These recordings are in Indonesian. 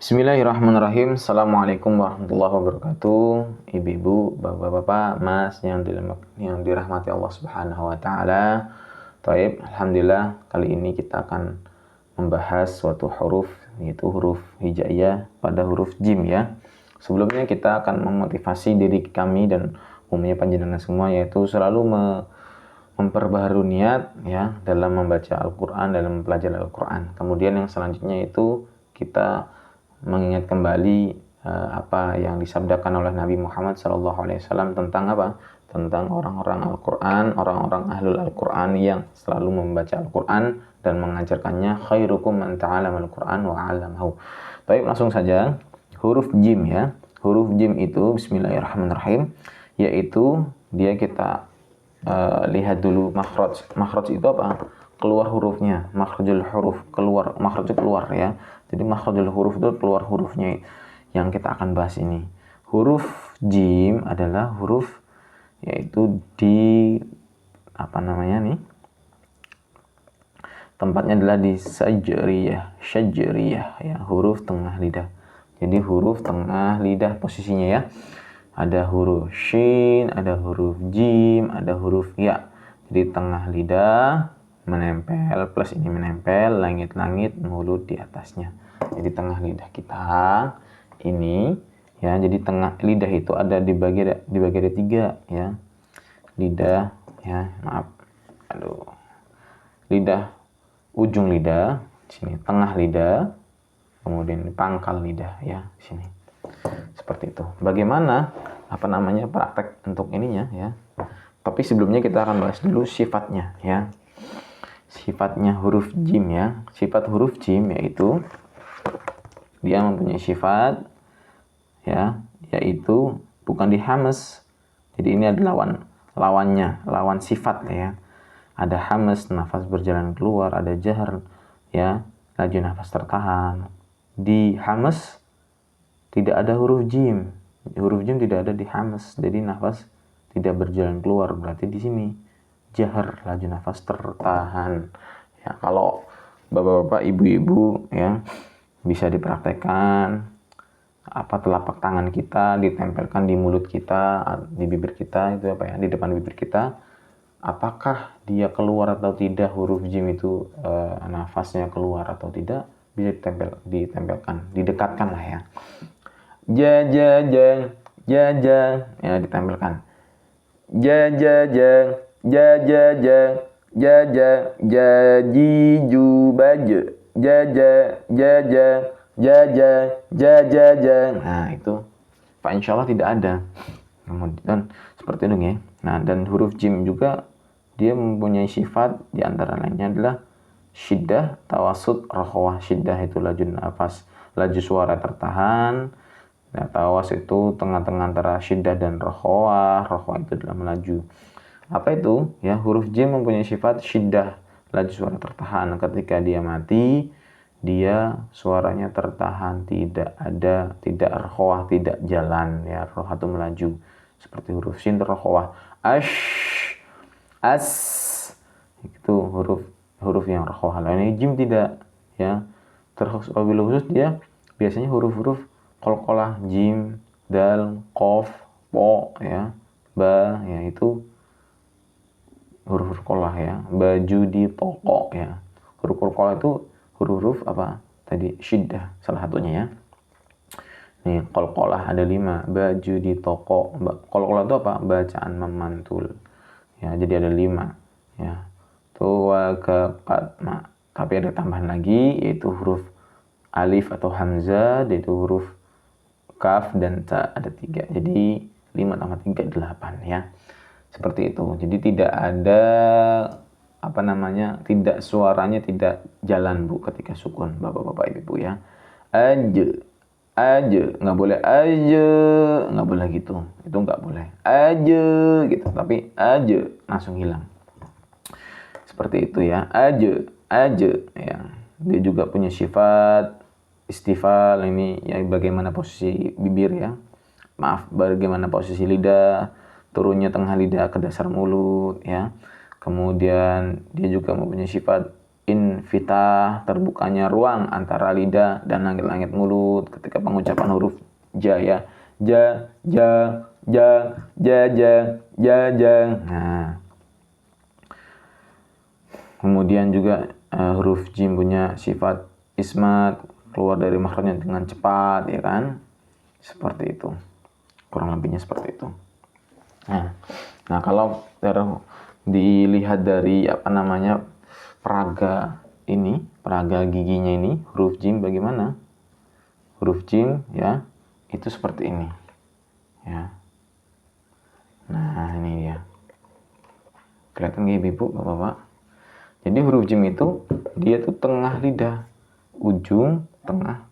Bismillahirrahmanirrahim. Assalamualaikum warahmatullahi wabarakatuh. Ibu-ibu, bapak-bapak, mas yang dirahmati Allah Subhanahu wa taala. Taib, alhamdulillah kali ini kita akan membahas suatu huruf, yaitu huruf hijaiyah pada huruf jim ya. Sebelumnya kita akan memotivasi diri kami dan umumnya panjenengan semua, yaitu selalu memperbaharui niat ya dalam membaca Al-Quran, dalam mempelajari Al-Quran. Kemudian yang selanjutnya itu kita mengingat kembali apa yang disabdakan oleh Nabi Muhammad SAW tentang apa? Tentang orang-orang Al-Quran, orang-orang ahlul Al-Quran yang selalu membaca Al-Quran dan mengajarkannya. Khairukum man ta'allama Al-Quran wa 'allamahu. Baik, langsung saja. Huruf jim ya. Huruf jim itu bismillahirrahmanirrahim, yaitu dia kita lihat dulu makhraj. Makhraj itu apa? Keluar hurufnya, makhrajul huruf, keluar, makhraj keluar ya. Jadi makhrajul huruf itu keluar hurufnya yang kita akan bahas ini. Huruf jim adalah huruf yaitu di apa namanya nih? Tempatnya adalah di syajriyah ya, huruf tengah lidah. Jadi huruf tengah lidah posisinya ya. Ada huruf shin, ada huruf jim, ada huruf ya. Jadi tengah lidah menempel, plus ini menempel, langit-langit mulut di atasnya. Jadi tengah lidah kita ini ya, jadi tengah lidah itu ada dibagi ada tiga ya. Lidah ya, maaf. Lidah, ujung lidah, sini tengah lidah, kemudian pangkal lidah ya, sini. Seperti itu. Bagaimana praktek untuk ininya ya. Tapi sebelumnya kita akan bahas dulu sifatnya ya. Sifatnya huruf jim ya. Sifat huruf jim yaitu dia mempunyai sifat ya, yaitu bukan dihamas. Jadi ini adalah lawan sifat ya. Ada hamas, nafas berjalan keluar, ada jahar ya, laju nafas tertahan. Di hamas tidak ada huruf jim. Huruf jim tidak ada di hamas, jadi nafas tidak berjalan keluar. Berarti di sini jahar, laju nafas tertahan. Ya, kalau bapak-bapak, ibu-ibu ya, bisa dipraktekkan apa telapak tangan kita ditempelkan di mulut kita, di bibir kita itu apa ya, di depan bibir kita. Apakah dia keluar atau tidak huruf jim itu, nafasnya keluar atau tidak, bisa ditempelkan, didekatkan lah ya. Jajang ya, ditempelkan. Jajang jajiju baju jajang. Nah itu Pak, insyaallah tidak ada. Kemudian seperti itu ya. Nah, dan huruf jim juga dia mempunyai sifat di antara lainnya adalah syiddah, tawasud, rokhawah. Syiddah itu laju nafas, laju suara tertahan. Nah, tawas itu tengah-tengah antara syiddah dan rokhawah. Rokhawah itu adalah melaju. Apa itu? Ya, huruf jim mempunyai sifat syiddah, laju suara tertahan. Ketika dia mati, dia suaranya tertahan, tidak rokhawah, tidak jalan ya. Rokhawah itu melaju. Seperti huruf shin rokhawah. As itu huruf yang rokhawah. Ini jim tidak ya. Terus apabila khusus dia biasanya huruf-huruf qalqalah, jim, dal, qaf, po ya, ba ya, itu huruf qalqalah ya. Baju di toko ya. Huruf qalqalah itu huruf apa? Tadi syiddah salah satunya ya. Nih, qalqalah ada 5. Baju di toko. Qalqalah itu apa? Bacaan memantul. Ya, jadi ada 5 ya. Tuwa ma. Tapi ada tambahan lagi yaitu huruf alif atau hamzah, yaitu huruf kaf dan ta ada 3. Jadi 5 tambah 3 8 ya. Seperti itu. Jadi tidak ada tidak suaranya tidak jalan Bu ketika sukun, Bapak-bapak Ibu ya. Aja nggak boleh, aja nggak boleh gitu, itu nggak boleh aja gitu, tapi aja langsung hilang. Seperti itu ya, aja ya. Dia juga punya sifat istifal, ini ya, bagaimana posisi bibir ya, bagaimana posisi lidah, turunnya tengah lidah ke dasar mulut ya. Kemudian dia juga mempunyai sifat infitah, terbukanya ruang antara lidah dan langit-langit mulut ketika pengucapan huruf ja ya. Ja, ja, ja, ja, ja, ja, ja. Nah, kemudian juga huruf jim punya sifat ismat, keluar dari makhrajnya dengan cepat, ya kan? Seperti itu. Kurang lebihnya seperti itu. Nah, kalau dilihat dari peraga giginya ini, huruf jim bagaimana? Huruf jim ya, itu seperti ini. Ya. Nah, ini dia. Kelihatan nggak Ibu, Bapak-bapak? Jadi huruf jim itu dia tuh tengah lidah, ujung, tengah,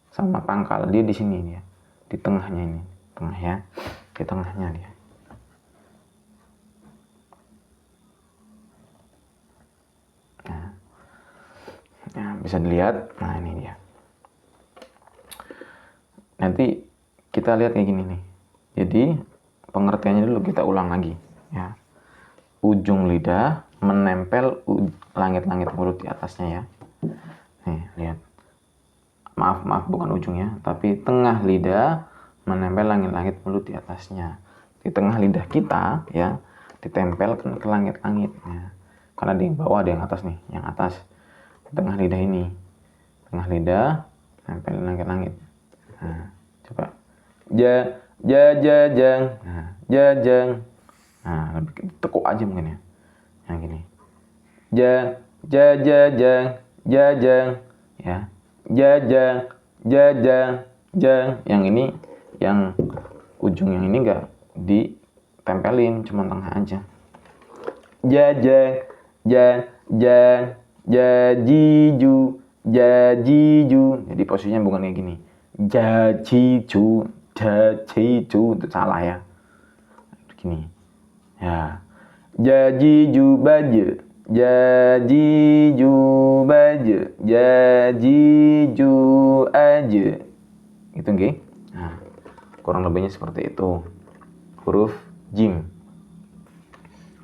sama pangkal. Dia di sini dia, di tengahnya ini, tengah ya, di tengahnya dia. Nah, bisa dilihat. Nah, ini dia. Nanti kita lihat kayak gini nih. Jadi pengertiannya dulu kita ulang lagi ya. Ujung lidah menempel langit-langit mulut di atasnya ya. Nih, lihat. Maaf bukan ujungnya, tapi tengah lidah menempel langit-langit mulut di atasnya. Di tengah lidah kita ya, ditempelkan ke langit-langit ya. Karena di bawah ada yang atas nih, yang atas. Di tengah lidah ini. Tengah lidah nempel langit-langit. Nah, coba. Ja, ja, ja, jang. Nah, ja, jang. Nah, lebih tekuk aja mungkin ya. Yang gini. Ja, ja, ja, jang. Ja, jang. Ya. Ja, jang. Ja, jang. Jang. Yang ini, yang ujung yang ini enggak ditempelin, cuma tengah aja. Ja, jang. Jang, jang. Ja, jiju. Ja, jiju. Jadi posisinya bukan kayak gini. Ja, jiju. Ja, jiju. Itu salah ya. Begini. Ya. Jajiju baje, jajiju baje, jajiju aja. Gitu nggih. Nah, kurang lebihnya seperti itu. Huruf jim.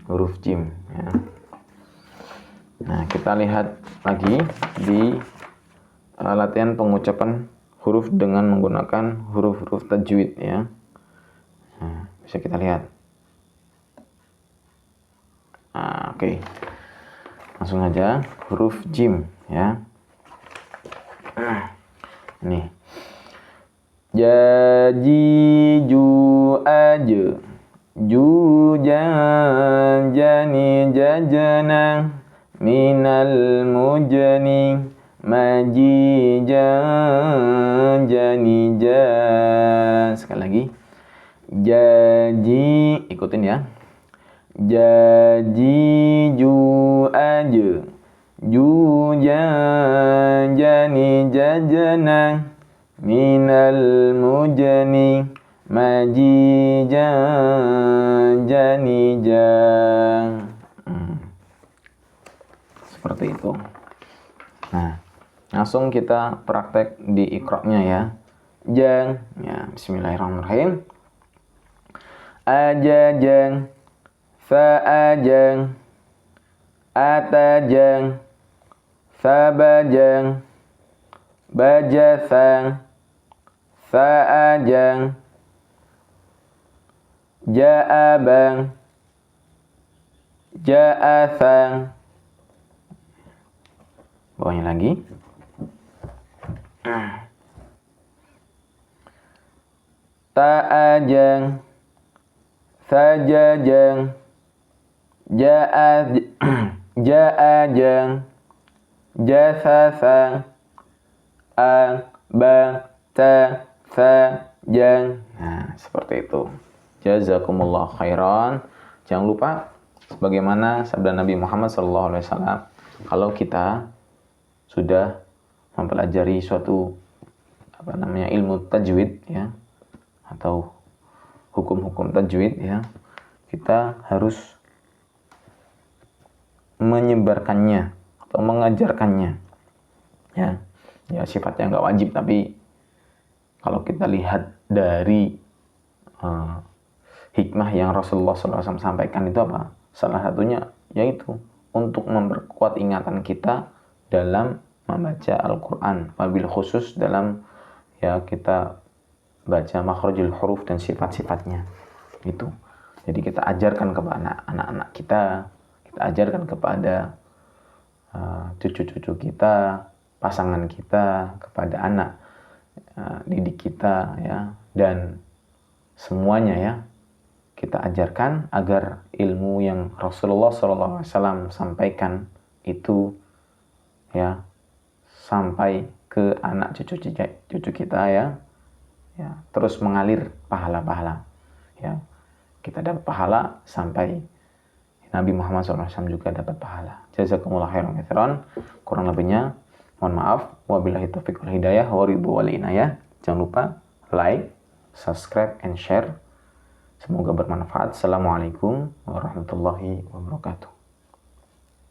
Huruf jim ya. Nah, kita lihat lagi di latihan pengucapan huruf dengan menggunakan huruf-huruf tajwid ya. Nah, bisa kita lihat. Oke. Langsung aja huruf jim ya. Nih. Jaji ju aja. Ju jan jani jajana minal mujani maji jan jani jan. Sekali lagi. Jaji, ikutin ya. Jaji ju aja. Ju jan jani jajana minal mujani maji jan jani jan. Seperti itu. Nah, langsung kita praktek di iqra-nya ya. Jang, ya, bismillahirrahmanirrahim. Ajajang, fa'ajang, atajang, fabajang, bajasang, fa'ajang, ja'abang, ja'asang. Bawahnya lagi. Ta'ajang, sajajang, ja'ajang, jasasang, sajang. Nah, seperti itu. Jazakumullah khairan. Jangan lupa sebagaimana sabda Nabi Muhammad SAW, kalau kita sudah mempelajari suatu ilmu tajwid ya, atau hukum-hukum tajwid ya, kita harus menyebarkannya atau mengajarkannya ya. Ya, sifatnya nggak wajib, tapi kalau kita lihat dari hikmah yang Rasulullah SAW sampaikan itu apa? Salah satunya yaitu untuk memperkuat ingatan kita dalam membaca Al-Quran, wabil khusus dalam ya kita baca makhrajul huruf dan sifat-sifatnya itu. Jadi kita ajarkan kepada anak-anak kita ajarkan kepada cucu-cucu kita, pasangan kita, kepada anak didik kita ya, dan semuanya ya kita ajarkan agar ilmu yang Rasulullah SAW sampaikan itu ya sampai ke anak cucu kita ya, terus mengalir pahala-pahala ya, kita dapat pahala sampai Nabi Muhammad SAW juga dapat pahala. Jazakumullah khairan katsiran. Kurang lebihnya mohon maaf. Wabillahi taufiq wal hidayah wa ridho wal inayah. Jangan lupa like, subscribe, and share. Semoga bermanfaat. Assalamualaikum warahmatullahi wabarakatuh.